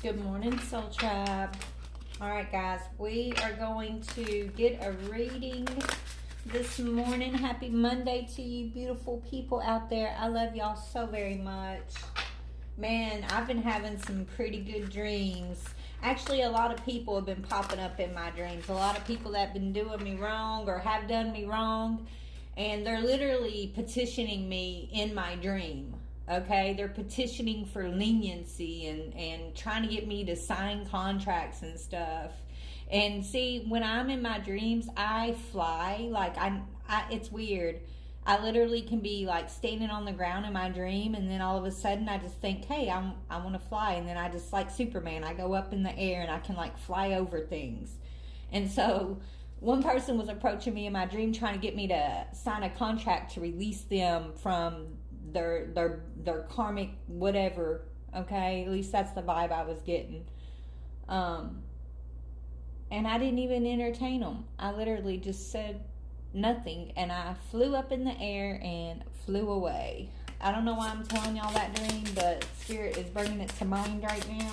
Good morning, Soul Tribe. All right, guys, we are going to get a reading this morning. Happy Monday to you, beautiful people out there. I love y'all so very much. Man, I've been having some pretty good dreams. Actually, a lot of people have been popping up in my dreams. A lot of people that have been doing me wrong or have done me wrong, and they're literally petitioning me in my dream. Okay, they're petitioning for leniency and trying to get me to sign contracts and stuff. And see, when I'm in my dreams, I fly. Like it's weird. I literally can be like standing on the ground in my dream, and then all of a sudden I just think, hey, I want to fly, and then I just, like Superman, I go up in the air and I can like fly over things. And so one person was approaching me in my dream trying to get me to sign a contract to release them from their karmic whatever. Okay, at least that's the vibe I was getting. And I didn't even entertain them. I literally just said nothing, and I flew up in the air and flew away. I don't know why I'm telling y'all that dream, but Spirit is bringing it to mind right now.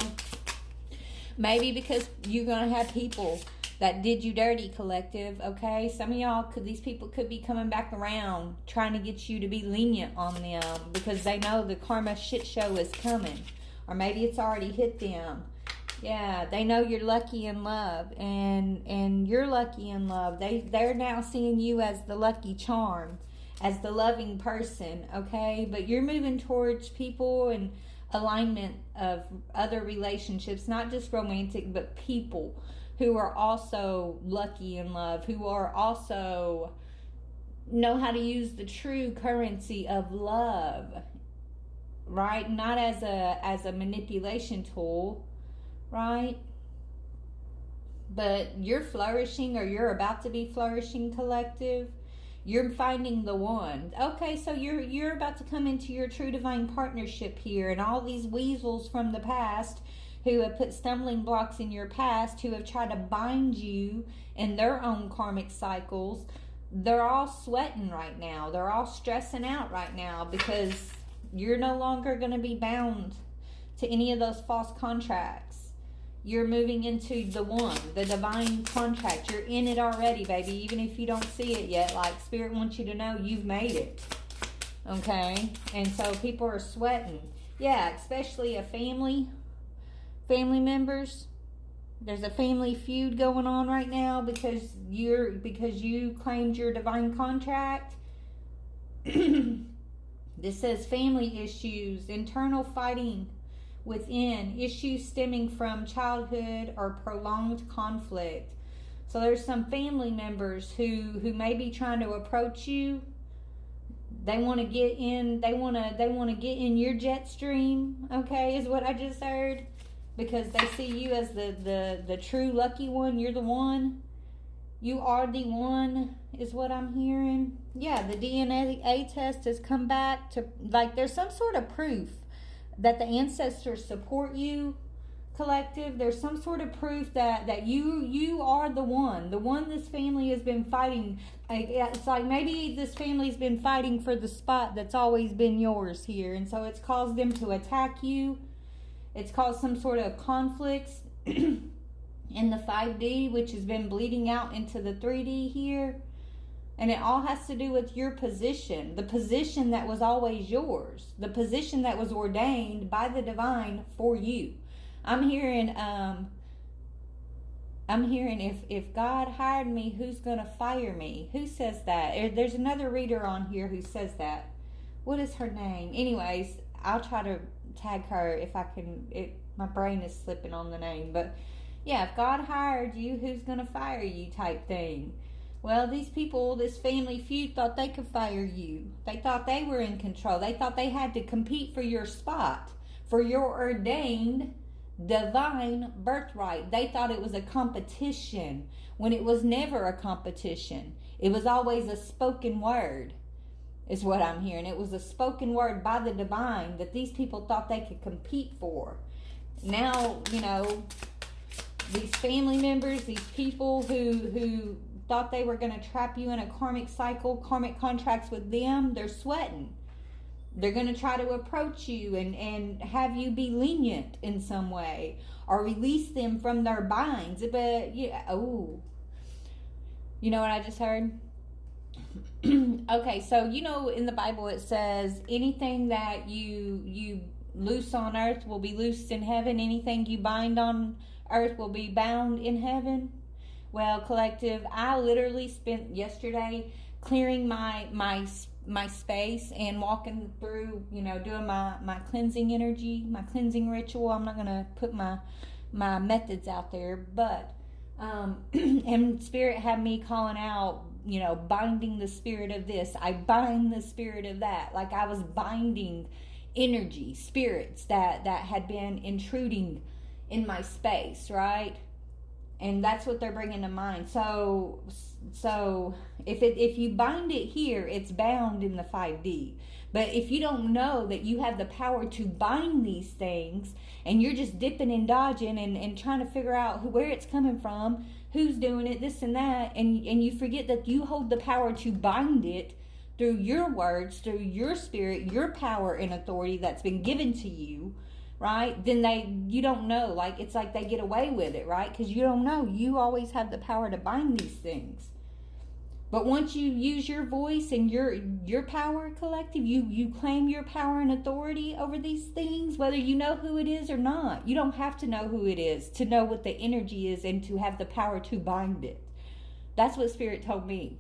Maybe because you're gonna have people that did you dirty, collective. Okay, some of y'all these people could be coming back around trying to get you to be lenient on them because they know the karma shit show is coming, or maybe it's already hit them. Yeah, they know you're lucky in love, and you're lucky in love. They're now seeing you as the lucky charm, as the loving person. Okay, but you're moving towards people and alignment of other relationships, not just romantic, but people who are also lucky in love, who are also know how to use the true currency of love, right? Not as a manipulation tool, right? But you're flourishing, or you're about to be flourishing, collective. You're finding the one. Okay, so you're about to come into your true divine partnership here, and all these weasels from the past who have put stumbling blocks in your past, who have tried to bind you in their own karmic cycles, they're all sweating right now. They're all stressing out right now because you're no longer going to be bound to any of those false contracts. You're moving into the one, the divine contract. You're in it already, baby, even if you don't see it yet. Like, Spirit wants you to know you've made it. Okay? And so people are sweating. Yeah, especially a family members. There's a family feud going on right now because you claimed your divine contract. This says family issues, internal fighting within, issues stemming from childhood or prolonged conflict. So there's some family members who may be trying to approach you. They want to get in. They want to get in your jet stream. Okay, is what I just heard. Because they see you as the true lucky one. You're the one. You are the one, is what I'm hearing. Yeah, the DNA test has come back to, like, there's some sort of proof that the ancestors support you, collective. There's some sort of proof that you are the one this family has been fighting. It's like maybe this family's been fighting for the spot that's always been yours here, and so it's caused them to attack you. It's caused some sort of conflicts in the 5D, which has been bleeding out into the 3D here. And it all has to do with your position, the position that was always yours, the position that was ordained by the divine for you. I'm hearing if God hired me, who's going to fire me? Who says that? There's another reader on here who says that. What is her name? Anyways, I'll try to tag her if I can. My brain is slipping on the name, but yeah, if God hired you, who's gonna fire you, type thing. Well, these people, this family feud, thought they could fire you. They thought they were in control. They thought they had to compete for your spot, for your ordained divine birthright. They thought it was a competition when it was never a competition. It was always a spoken word, is what I'm hearing. It was a spoken word by the divine that these people thought they could compete for. Now, these family members, these people who thought they were going to trap you in a karmic cycle, karmic contracts with them, they're sweating. They're going to try to approach you and have you be lenient in some way or release them from their binds. But, yeah, oh, you know what I just heard? Okay, so you know in the Bible it says anything that you loose on earth will be loosed in heaven. Anything you bind on earth will be bound in heaven. Well, collective, I literally spent yesterday clearing my space and walking through, doing my cleansing energy, my cleansing ritual. I'm not gonna put my methods out there, but and Spirit had me calling out, binding the spirit of this. I bind the spirit of that. Like I was binding energy, spirits that had been intruding in my space, right? And that's what they're bringing to mind. So if you bind it here, it's bound in the 5D. But if you don't know that you have the power to bind these things, and you're just dipping and dodging and trying to figure out where it's coming from, who's doing it, this and that, and you forget that you hold the power to bind it through your words, through your spirit, your power and authority that's been given to you, right? Then you don't know. Like, it's like they get away with it, right? Because you don't know. You always have the power to bind these things. But once you use your voice and your power, collective, you claim your power and authority over these things, whether you know who it is or not. You don't have to know who it is to know what the energy is and to have the power to bind it. That's what Spirit told me.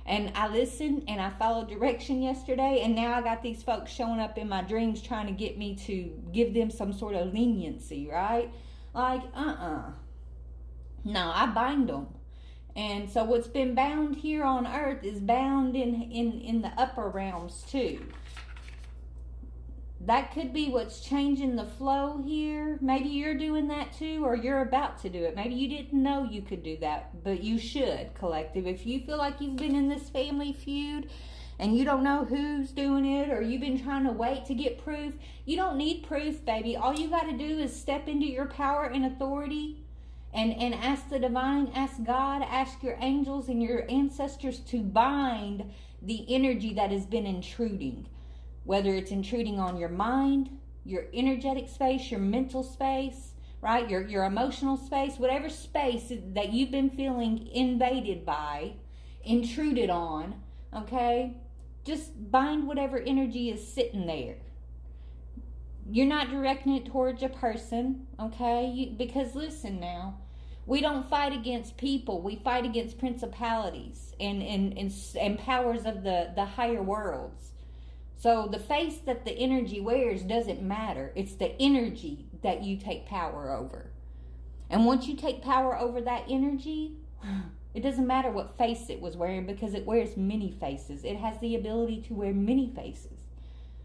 And I listened and I followed direction yesterday, and now I got these folks showing up in my dreams trying to get me to give them some sort of leniency, right? Like, no, I bind them. And so what's been bound here on earth is bound in the upper realms too. That could be what's changing the flow here. Maybe you're doing that too, or you're about to do it. Maybe you didn't know you could do that, but you should, collective. If you feel like you've been in this family feud and you don't know who's doing it, or you've been trying to wait to get proof, you don't need proof, baby. All you got to do is step into your power and authority and ask the divine, ask God, ask your angels and your ancestors to bind the energy that has been intruding. Whether it's intruding on your mind, your energetic space, your mental space, right? Your emotional space, whatever space that you've been feeling invaded by, intruded on, okay? Just bind whatever energy is sitting there. You're not directing it towards a person, okay? Because listen now, we don't fight against people. We fight against principalities and powers of the higher worlds. So the face that the energy wears doesn't matter. It's the energy that you take power over. And once you take power over that energy, it doesn't matter what face it was wearing, because it wears many faces. It has the ability to wear many faces.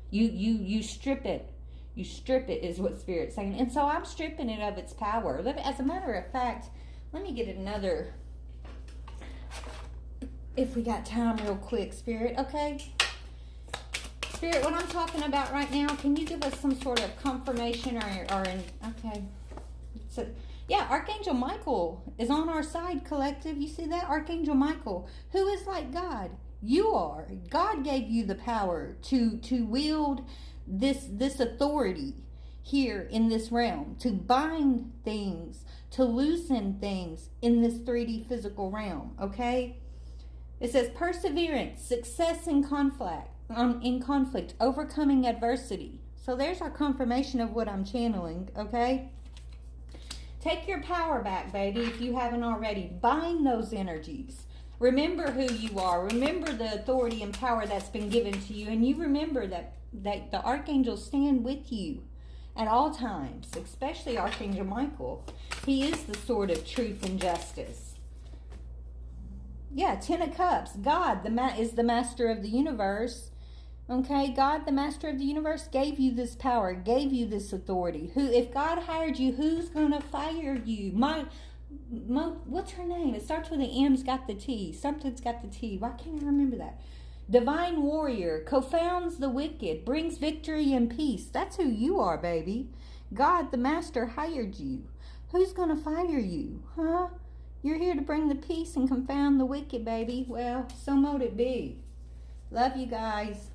You strip it. You strip it is what Spirit's saying. And so I'm stripping it of its power. As a matter of fact, let me get another, if we got time real quick, Spirit, okay? Spirit, what I'm talking about right now, can you give us some sort of confirmation okay. So, yeah, Archangel Michael is on our side, collective. You see that? Archangel Michael, who is like God. You are. God gave you the power to wield this authority here in this realm, to bind things, to loosen things in this 3D physical realm, okay? It says perseverance, success in conflict, overcoming adversity. So there's our confirmation of what I'm channeling, okay? Take your power back, baby, if you haven't already. Bind those energies. Remember who you are. Remember the authority and power that's been given to you. And you remember that the archangels stand with you at all times, especially Archangel Michael. He is the sword of truth and justice. Yeah, 10 of Cups. God is the master of the universe. Okay, God, the master of the universe, gave you this power, gave you this authority. If God hired you, who's going to fire you? What's her name? It starts with an M's got the T. Something's got the T. Why can't I remember that? Divine warrior, confounds the wicked, brings victory and peace. That's who you are, baby. God, the master, hired you. Who's going to fire you? Huh? You're here to bring the peace and confound the wicked, baby. Well, so mote it be. Love you guys.